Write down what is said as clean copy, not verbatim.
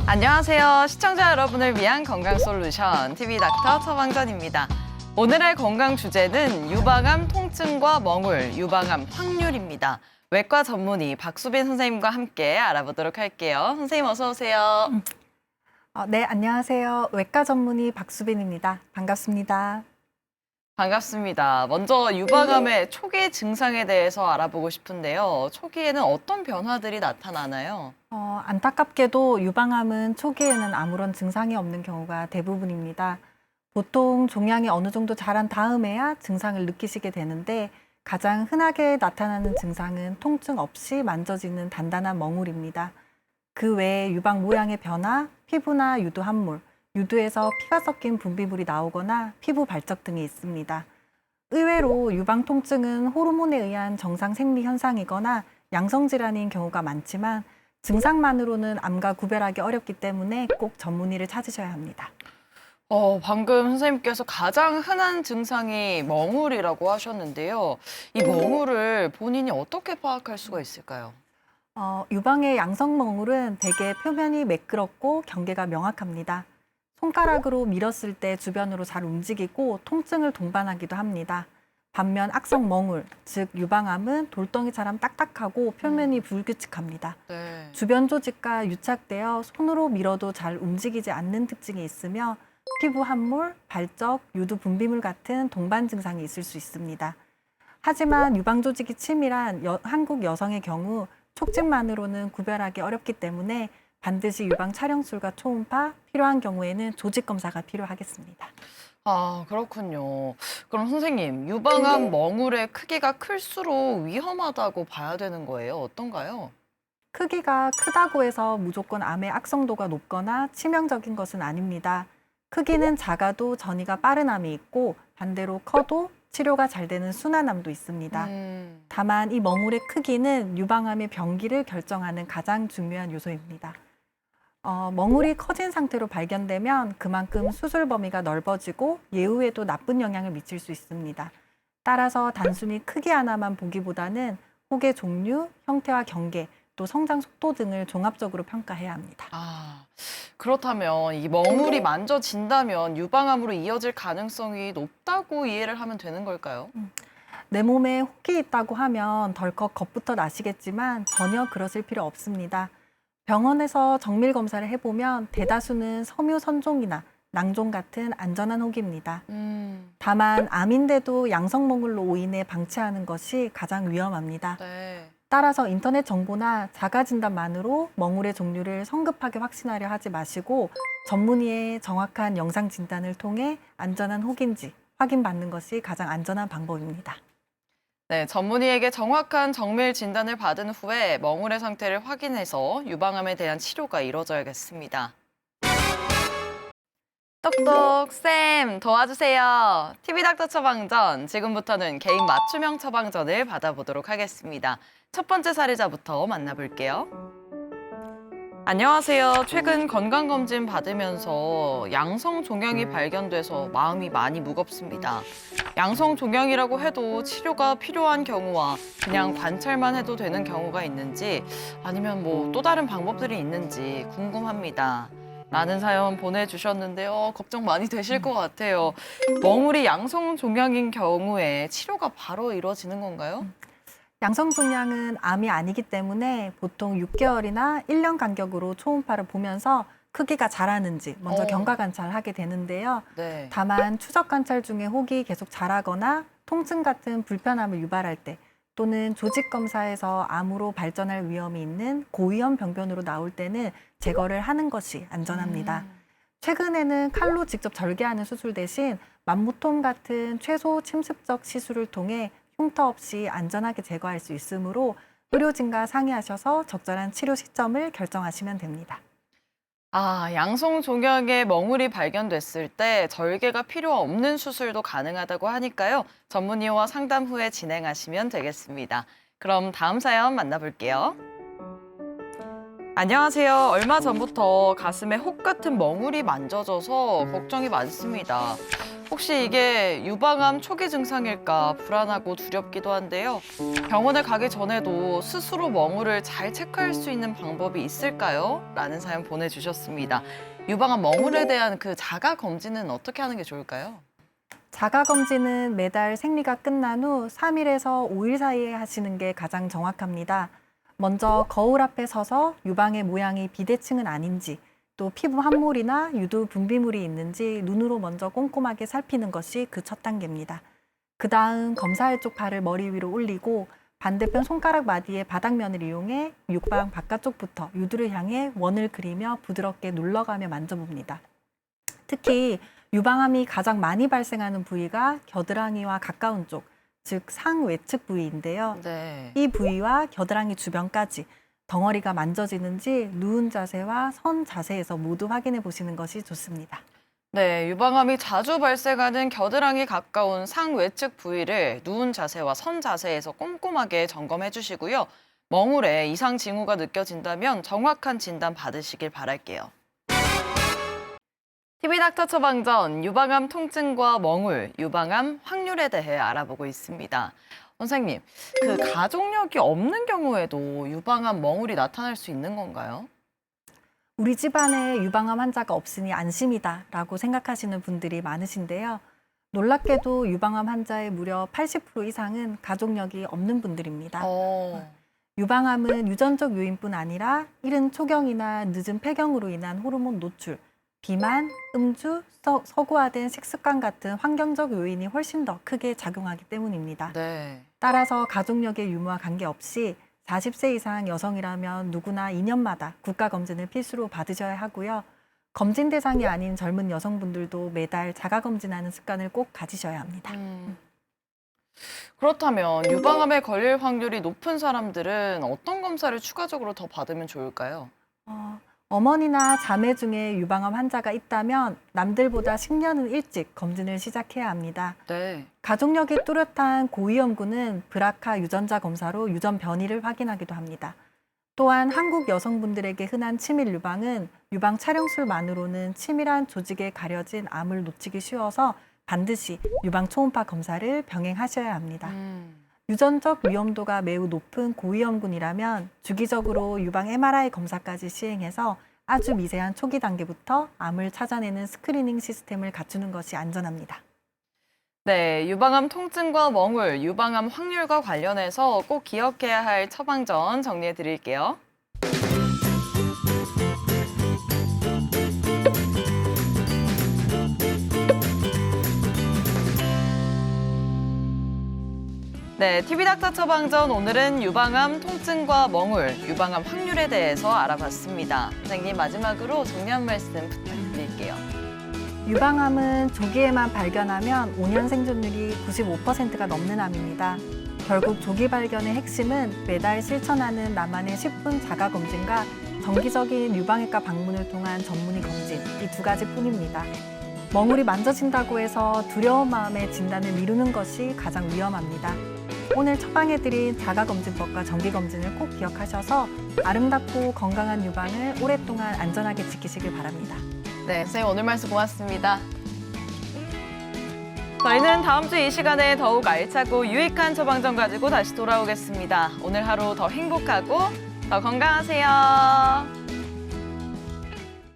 안녕하세요. 시청자 여러분을 위한 건강솔루션 TV 닥터 처방전입니다. 오늘의 건강 주제는 유방암 통증과 멍울, 유방암 확률입니다. 외과 전문의 박수빈 선생님과 함께 알아보도록 할게요. 선생님 어서 오세요. 네, 안녕하세요. 외과 전문의 박수빈입니다. 반갑습니다. 반갑습니다. 먼저 유방암의 초기 증상에 대해서 알아보고 싶은데요. 초기에는 어떤 변화들이 나타나나요? 안타깝게도 유방암은 초기에는 아무런 증상이 없는 경우가 대부분입니다. 보통 종양이 어느 정도 자란 다음에야 증상을 느끼시게 되는데 가장 흔하게 나타나는 증상은 통증 없이 만져지는 단단한 멍울입니다. 그 외에 유방 모양의 변화, 피부나 유두 함몰, 유두에서 피가 섞인 분비물이 나오거나 피부 발적 등이 있습니다. 의외로 유방 통증은 호르몬에 의한 정상 생리 현상이거나 양성 질환인 경우가 많지만 증상만으로는 암과 구별하기 어렵기 때문에 꼭 전문의를 찾으셔야 합니다. 방금 선생님께서 가장 흔한 증상이 멍울이라고 하셨는데요. 이 멍울을 본인이 어떻게 파악할 수가 있을까요? 유방의 양성 멍울은 대개 표면이 매끄럽고 경계가 명확합니다. 손가락으로 밀었을 때 주변으로 잘 움직이고 통증을 동반하기도 합니다. 반면 악성 멍울, 즉 유방암은 돌덩이처럼 딱딱하고 표면이 불규칙합니다. 네. 주변 조직과 유착되어 손으로 밀어도 잘 움직이지 않는 특징이 있으며 피부 함몰, 발적, 유두 분비물 같은 동반 증상이 있을 수 있습니다. 하지만 유방 조직이 치밀한 한국 여성의 경우 촉진만으로는 구별하기 어렵기 때문에 반드시 유방 촬영술과 초음파, 필요한 경우에는 조직 검사가 필요하겠습니다. 그렇군요. 그럼 선생님, 유방암 멍울의 크기가 클수록 위험하다고 봐야 되는 거예요? 어떤가요? 크기가 크다고 해서 무조건 암의 악성도가 높거나 치명적인 것은 아닙니다. 크기는 작아도 전이가 빠른 암이 있고 반대로 커도 치료가 잘 되는 순한암도 있습니다. 다만 이 멍울의 크기는 유방암의 병기를 결정하는 가장 중요한 요소입니다. 멍울이 커진 상태로 발견되면 그만큼 수술 범위가 넓어지고 예후에도 나쁜 영향을 미칠 수 있습니다. 따라서 단순히 크기 하나만 보기보다는 혹의 종류, 형태와 경계, 또 성장 속도 등을 종합적으로 평가해야 합니다. 그렇다면 이 멍울이 만져진다면 유방암으로 이어질 가능성이 높다고 이해를 하면 되는 걸까요? 내 몸에 혹이 있다고 하면 덜컥 겁부터 나시겠지만 전혀 그러실 필요 없습니다. 병원에서 정밀 검사를 해보면 대다수는 섬유선종이나 낭종 같은 안전한 혹입니다. 다만 암인데도 양성멍울로 오인해 방치하는 것이 가장 위험합니다. 네. 따라서 인터넷 정보나 자가진단만으로 멍울의 종류를 성급하게 확신하려 하지 마시고 전문의의 정확한 영상 진단을 통해 안전한 혹인지 확인받는 것이 가장 안전한 방법입니다. 네, 전문의에게 정확한 정밀 진단을 받은 후에 멍울의 상태를 확인해서 유방암에 대한 치료가 이루어져야겠습니다. 똑똑 쌤 도와주세요. TV 닥터 처방전, 지금부터는 개인 맞춤형 처방전을 받아보도록 하겠습니다. 첫 번째 사례자부터 만나볼게요. 안녕하세요. 최근 건강검진 받으면서 양성 종양이 발견돼서 마음이 많이 무겁습니다. 양성 종양이라고 해도 치료가 필요한 경우와 그냥 관찰만 해도 되는 경우가 있는지 아니면 또 다른 방법들이 있는지 궁금합니다. 라는 사연 보내주셨는데요. 걱정 많이 되실 것 같아요. 멍울이 양성 종양인 경우에 치료가 바로 이루어지는 건가요? 양성 종양은 암이 아니기 때문에 보통 6개월이나 1년 간격으로 초음파를 보면서 크기가 자라는지 먼저 경과 관찰하게 되는데요. 네. 다만 추적 관찰 중에 혹이 계속 자라거나 통증 같은 불편함을 유발할 때 또는 조직 검사에서 암으로 발전할 위험이 있는 고위험 병변으로 나올 때는 제거를 하는 것이 안전합니다. 최근에는 칼로 직접 절개하는 수술 대신 만무톰 같은 최소 침습적 시술을 통해 흉터 없이 안전하게 제거할 수 있으므로 의료진과 상의하셔서 적절한 치료 시점을 결정하시면 됩니다. 양성 종양의 멍울이 발견됐을 때 절개가 필요 없는 수술도 가능하다고 하니까요. 전문의와 상담 후에 진행하시면 되겠습니다. 그럼 다음 사연 만나볼게요. 안녕하세요. 얼마 전부터 가슴에 혹 같은 멍울이 만져져서 걱정이 많습니다. 혹시 이게 유방암 초기 증상일까 불안하고 두렵기도 한데요. 병원에 가기 전에도 스스로 멍울을 잘 체크할 수 있는 방법이 있을까요? 라는 사연 보내주셨습니다. 유방암 멍울에 대한 그 자가 검진은 어떻게 하는 게 좋을까요? 자가검진은 매달 생리가 끝난 후 3일에서 5일 사이에 하시는 게 가장 정확합니다. 먼저 거울 앞에 서서 유방의 모양이 비대칭은 아닌지, 또 피부 함몰이나 유두 분비물이 있는지 눈으로 먼저 꼼꼼하게 살피는 것이 그 첫 단계입니다. 그 다음 검사할 쪽 발을 머리 위로 올리고 반대편 손가락 마디의 바닥면을 이용해 육방 바깥쪽부터 유두를 향해 원을 그리며 부드럽게 눌러가며 만져봅니다. 특히 유방암이 가장 많이 발생하는 부위가 겨드랑이와 가까운 쪽, 즉 상외측 부위인데요. 네. 이 부위와 겨드랑이 주변까지 덩어리가 만져지는지 누운 자세와 선 자세에서 모두 확인해 보시는 것이 좋습니다. 네, 유방암이 자주 발생하는 겨드랑이 가까운 상외측 부위를 누운 자세와 선 자세에서 꼼꼼하게 점검해 주시고요. 멍울에 이상 징후가 느껴진다면 정확한 진단 받으시길 바랄게요. TV닥터 처방전, 유방암 통증과 멍울, 유방암 확률에 대해 알아보고 있습니다. 선생님, 그 가족력이 없는 경우에도 유방암 멍울이 나타날 수 있는 건가요? 우리 집안에 유방암 환자가 없으니 안심이다라고 생각하시는 분들이 많으신데요. 놀랍게도 유방암 환자의 무려 80% 이상은 가족력이 없는 분들입니다. 유방암은 유전적 요인뿐 아니라 이른 초경이나 늦은 폐경으로 인한 호르몬 노출, 비만, 음주, 서구화된 식습관 같은 환경적 요인이 훨씬 더 크게 작용하기 때문입니다. 네. 따라서 가족력의 유무와 관계없이 40세 이상 여성이라면 누구나 2년마다 국가검진을 필수로 받으셔야 하고요. 검진 대상이 아닌 젊은 여성분들도 매달 자가검진하는 습관을 꼭 가지셔야 합니다. 그렇다면 유방암에 걸릴 확률이 높은 사람들은 어떤 검사를 추가적으로 더 받으면 좋을까요? 어머니나 자매 중에 유방암 환자가 있다면 남들보다 10년은 일찍 검진을 시작해야 합니다. 네. 가족력이 뚜렷한 고위험군은 브라카 유전자 검사로 유전 변이를 확인하기도 합니다. 또한 한국 여성분들에게 흔한 치밀 유방은 유방 촬영술만으로는 치밀한 조직에 가려진 암을 놓치기 쉬워서 반드시 유방 초음파 검사를 병행하셔야 합니다. 유전적 위험도가 매우 높은 고위험군이라면 주기적으로 유방 MRI 검사까지 시행해서 아주 미세한 초기 단계부터 암을 찾아내는 스크리닝 시스템을 갖추는 것이 안전합니다. 네, 유방암 통증과 멍울, 유방암 확률과 관련해서 꼭 기억해야 할 처방전 정리해 드릴게요. 네, TV닥터 처방전 오늘은 유방암 통증과 멍울, 유방암 확률에 대해서 알아봤습니다. 선생님 마지막으로 정리 한 말씀 부탁드릴게요. 유방암은 조기에만 발견하면 5년 생존율이 95%가 넘는 암입니다. 결국 조기 발견의 핵심은 매달 실천하는 나만의 10분 자가검진과 정기적인 유방외과 방문을 통한 전문의 검진, 이 두 가지뿐입니다. 멍울이 만져진다고 해서 두려운 마음에 진단을 미루는 것이 가장 위험합니다. 오늘 처방해드린 자가검진법과 정기검진을 꼭 기억하셔서 아름답고 건강한 유방을 오랫동안 안전하게 지키시길 바랍니다. 네, 선생님 오늘 말씀 고맙습니다. 저희는 다음 주 이 시간에 더욱 알차고 유익한 처방전 가지고 다시 돌아오겠습니다. 오늘 하루 더 행복하고 더 건강하세요.